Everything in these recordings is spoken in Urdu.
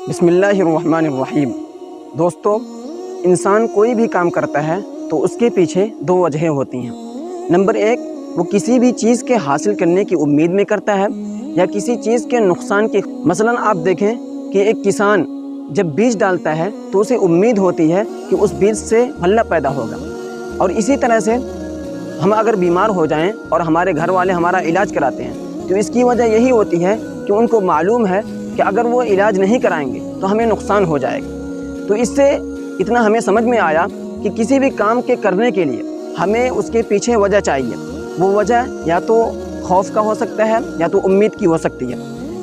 بسم اللہ الرحمن الرحیم۔ دوستو، انسان کوئی بھی کام کرتا ہے تو اس کے پیچھے دو وجہیں ہوتی ہیں۔ نمبر ایک، وہ کسی بھی چیز کے حاصل کرنے کی امید میں کرتا ہے یا کسی چیز کے نقصان کی۔ مثلاً آپ دیکھیں کہ ایک کسان جب بیج ڈالتا ہے تو اسے امید ہوتی ہے کہ اس بیج سے غلہ پیدا ہوگا، اور اسی طرح سے ہم اگر بیمار ہو جائیں اور ہمارے گھر والے ہمارا علاج کراتے ہیں تو اس کی وجہ یہی ہوتی ہے کہ ان کو معلوم ہے کہ اگر وہ علاج نہیں کرائیں گے تو ہمیں نقصان ہو جائے گا۔ تو اس سے اتنا ہمیں سمجھ میں آیا کہ کسی بھی کام کے کرنے کے لیے ہمیں اس کے پیچھے وجہ چاہیے۔ وہ وجہ یا تو خوف کا ہو سکتا ہے یا تو امید کی ہو سکتی ہے۔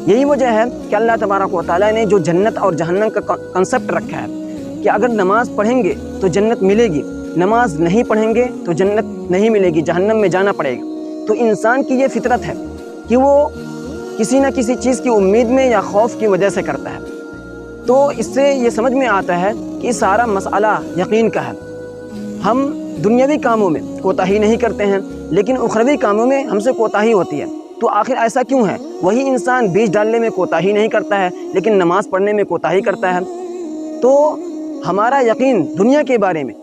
یہی وجہ ہے کہ اللہ تبارک و تعالیٰ نے جو جنت اور جہنم کا کنسپٹ رکھا ہے کہ اگر نماز پڑھیں گے تو جنت ملے گی، نماز نہیں پڑھیں گے تو جنت نہیں ملے گی، جہنم میں جانا پڑے گا۔ تو انسان کی یہ فطرت ہے کہ وہ کسی نہ کسی چیز کی امید میں یا خوف کی وجہ سے کرتا ہے۔ تو اس سے یہ سمجھ میں آتا ہے کہ سارا مسئلہ یقین کا ہے۔ ہم دنیاوی کاموں میں کوتاہی نہیں کرتے ہیں لیکن اخروی کاموں میں ہم سے کوتاہی ہوتی ہے۔ تو آخر ایسا کیوں ہے؟ وہی انسان بیج ڈالنے میں کوتاہی نہیں کرتا ہے لیکن نماز پڑھنے میں کوتاہی کرتا ہے۔ تو ہمارا یقین دنیا کے بارے میں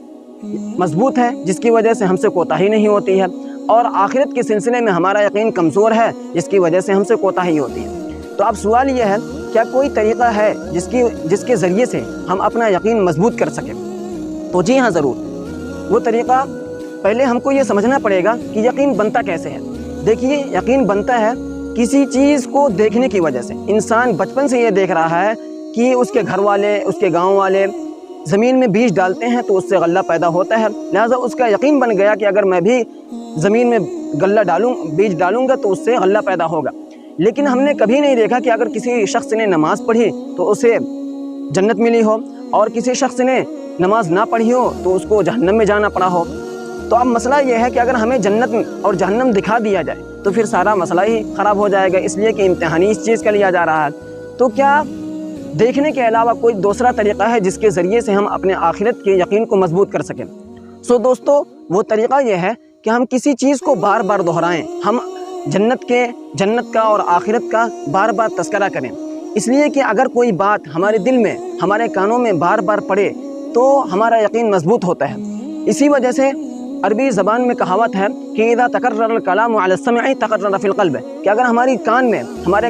مضبوط ہے جس کی وجہ سے ہم سے کوتاہی نہیں ہوتی ہے، اور آخرت کے سلسلے میں ہمارا یقین کمزور ہے جس کی وجہ سے ہم سے کوتاہی ہوتی ہے۔ تو اب سوال یہ ہے، کیا کوئی طریقہ ہے جس کے ذریعے سے ہم اپنا یقین مضبوط کر سکیں؟ تو جی ہاں، ضرور۔ وہ طریقہ پہلے ہم کو یہ سمجھنا پڑے گا کہ یقین بنتا کیسے ہے۔ دیکھیے، یقین بنتا ہے کسی چیز کو دیکھنے کی وجہ سے۔ انسان بچپن سے یہ دیکھ رہا ہے کہ اس کے گھر والے، اس کے گاؤں والے زمین میں بیج ڈالتے ہیں تو اس سے غلہ پیدا ہوتا ہے، لہٰذا اس کا یقین بن گیا کہ اگر میں بھی زمین میں بیج ڈالوں گا تو اس سے غلہ پیدا ہوگا۔ لیکن ہم نے کبھی نہیں دیکھا کہ اگر کسی شخص نے نماز پڑھی تو اسے جنت ملی ہو، اور کسی شخص نے نماز نہ پڑھی ہو تو اس کو جہنم میں جانا پڑا ہو۔ تو اب مسئلہ یہ ہے کہ اگر ہمیں جنت اور جہنم دکھا دیا جائے تو پھر سارا مسئلہ ہی خراب ہو جائے گا، اس لیے کہ امتحانی اس چیز کا لیا جا رہا ہے۔ تو کیا دیکھنے کے علاوہ کوئی دوسرا طریقہ ہے جس کے ذریعے سے ہم اپنے آخرت کے یقین کو مضبوط کر سکیں؟ دوستو، وہ طریقہ یہ ہے کہ ہم کسی چیز کو بار بار دہرائیں، ہم جنت کا اور آخرت کا بار بار تذکرہ کریں، اس لیے کہ اگر کوئی بات ہمارے دل میں، ہمارے کانوں میں بار بار پڑے تو ہمارا یقین مضبوط ہوتا ہے۔ اسی وجہ سے عربی زبان میں کہاوت ہے کہ اذا تکرر الکلام علی السمع تکرر فی القلب، کہ اگر ہمارے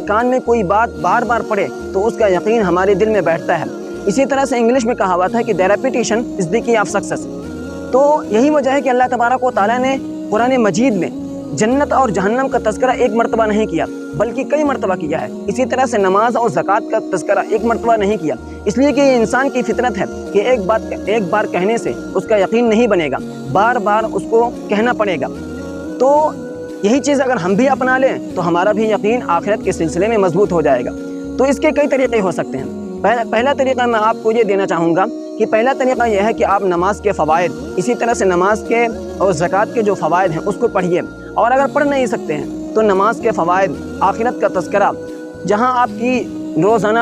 کان میں کوئی بات بار بار پڑے تو اس کا یقین ہمارے دل میں بیٹھتا ہے۔ اسی طرح سے انگلش میں کہاوت ہے کہ the repetition is the key of success۔ تو یہی وجہ ہے کہ اللہ تبارک و تعالیٰ نے قرآن مجید میں جنت اور جہنم کا تذکرہ ایک مرتبہ نہیں کیا بلکہ کئی مرتبہ کیا ہے۔ اسی طرح سے نماز اور زکوٰۃ کا تذکرہ ایک مرتبہ نہیں کیا، اس لیے کہ یہ انسان کی فطرت ہے کہ ایک بار کہنے سے اس کا یقین نہیں بنے گا، بار بار اس کو کہنا پڑے گا۔ تو یہی چیز اگر ہم بھی اپنا لیں تو ہمارا بھی یقین آخرت کے سلسلے میں مضبوط ہو جائے گا۔ تو اس کے کئی طریقے ہو سکتے ہیں۔ پہلا طریقہ میں آپ کو یہ دینا چاہوں گا کہ پہلا طریقہ یہ ہے کہ آپ نماز کے فوائد، اسی طرح سے نماز کے اور زکوٰۃ کے جو فوائد ہیں اس کو پڑھیے، اور اگر پڑھ نہیں سکتے ہیں تو نماز کے فوائد، آخرت کا تذکرہ جہاں آپ کی روزانہ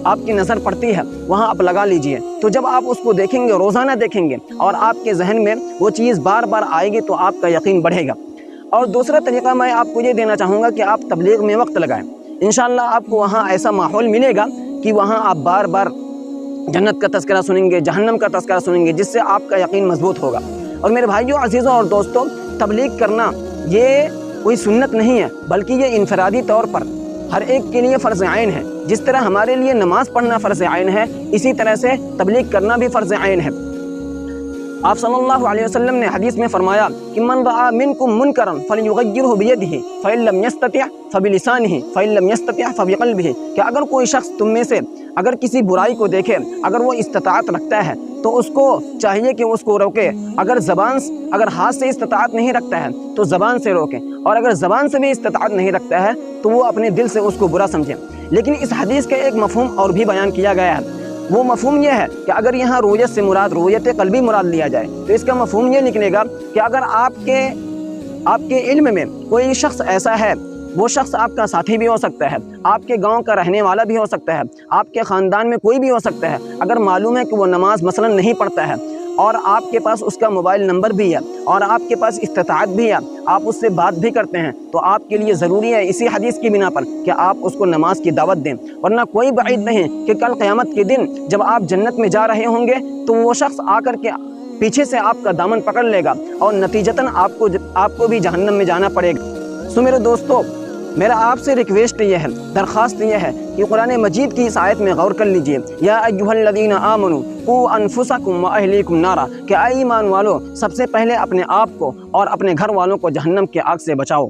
آپ کی نظر پڑتی ہے وہاں آپ لگا لیجئے۔ تو جب آپ اس کو دیکھیں گے، روزانہ دیکھیں گے، اور آپ کے ذہن میں وہ چیز بار بار آئے گی تو آپ کا یقین بڑھے گا۔ اور دوسرا طریقہ میں آپ کو یہ دینا چاہوں گا کہ آپ تبلیغ میں وقت لگائیں۔ انشاءاللہ آپ کو وہاں ایسا ماحول ملے گا کہ وہاں آپ بار بار جنت کا تذکرہ سنیں گے، جہنم کا تذکرہ سنیں گے، جس سے آپ کا یقین مضبوط ہوگا۔ اور میرے بھائیوں، عزیزوں اور دوستوں، تبلیغ کرنا یہ کوئی سنت نہیں ہے بلکہ یہ انفرادی طور پر ہر ایک کے لیے فرض عین ہے۔ جس طرح ہمارے لیے نماز پڑھنا فرض عین ہے، اسی طرح سے تبلیغ کرنا بھی فرض عین ہے۔ آپ صلی اللہ علیہ وسلم نے حدیث میں فرمایا کہ من رعا منکم منکرا فلیغیرہ بیدہ فإن لم یستطع فبلسانہ فإن لم یستطع فبقلبہ، کہ اگر کوئی شخص تم میں سے اگر کسی برائی کو دیکھے، اگر وہ استطاعت رکھتا ہے تو اس کو چاہیے کہ اس کو روکے۔ اگر ہاتھ سے استطاعت نہیں رکھتا ہے تو زبان سے روکے، اور اگر زبان سے بھی استطاعت نہیں رکھتا ہے تو وہ اپنے دل سے اس کو برا سمجھے۔ لیکن اس حدیث کا ایک مفہوم اور بھی بیان کیا گیا ہے۔ وہ مفہوم یہ ہے کہ اگر یہاں رویت سے مراد رویت قلبی مراد لیا جائے تو اس کا مفہوم یہ نکلے گا کہ اگر آپ کے علم میں کوئی شخص ایسا ہے، وہ شخص آپ کا ساتھی بھی ہو سکتا ہے، آپ کے گاؤں کا رہنے والا بھی ہو سکتا ہے، آپ کے خاندان میں کوئی بھی ہو سکتا ہے، اگر معلوم ہے کہ وہ نماز مثلا نہیں پڑھتا ہے اور آپ کے پاس اس کا موبائل نمبر بھی ہے اور آپ کے پاس استطاعت بھی ہے، آپ اس سے بات بھی کرتے ہیں، تو آپ کے لیے ضروری ہے اسی حدیث کی بنا پر کہ آپ اس کو نماز کی دعوت دیں، ورنہ کوئی بعید نہیں کہ کل قیامت کے دن جب آپ جنت میں جا رہے ہوں گے تو وہ شخص آ کر کے پیچھے سے آپ کا دامن پکڑ لے گا اور نتیجتاً آپ کو بھی جہنم میں جانا پڑے گا۔ میرے دوستو، میرا آپ سے ریکویسٹ یہ ہے، درخواست یہ ہے کہ قرآن مجید کی اس آیت میں غور کر لیجئے، یا ایھا الذین آمنوا قوا انفسکم واہلیکم نارا، کہ اے ایمان والو سب سے پہلے اپنے آپ کو اور اپنے گھر والوں کو جہنم کے آگ سے بچاؤ۔